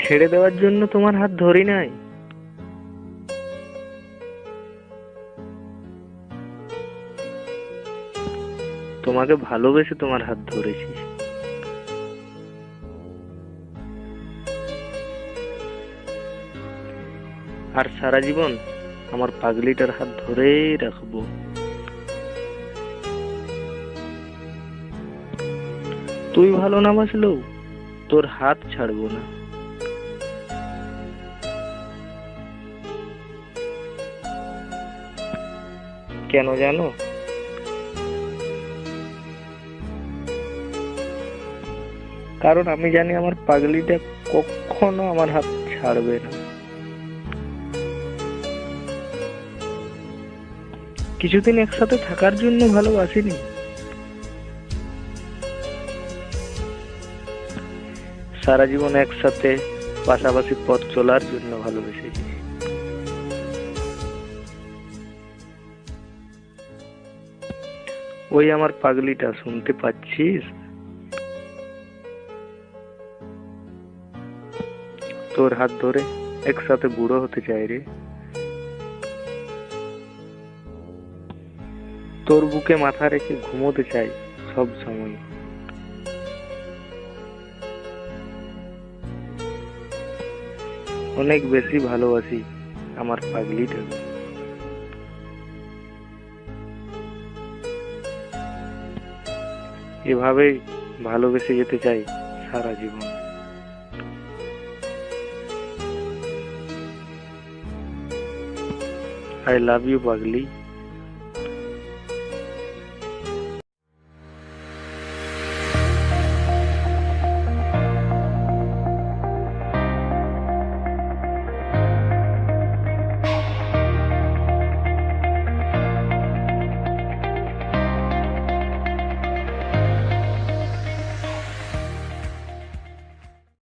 ছেড়ে দেওয়ার জন্য তোমার হাত ধরি নাই, তোমাকে ভালোবেসে তোমার হাত ধরেছি। আর সারা জীবন আমার পাগলিটার হাত ধরেই রাখবো। তুই ভালো না বাসলেও তোর হাত ছাড়বো না। কেন জানো? কারণ আমি জানি আমার পাগলিটা কখনো আমার হাত ছাড়বে না। কিছুদিন একসাথে থাকার জন্য ভালোবাসিনি, সারা জীবন একসাথে পাশাপাশি পথ চলার জন্য ভালোবেসেছি। ওই আমার পাগলিটা, শুনতে পাচ্ছিস? তোর হাত ধরে একসাথে বুড়ো হতে চাই রে। তোর বুকে মাথা রেখে ঘুমোতে চাই সব সময়। অনেক বেশি ভালোবাসি আমার পাগলিটাকে। এভাবেই ভালোবেসে যেতে চাই সারা জীবন। I love you, পাগলি।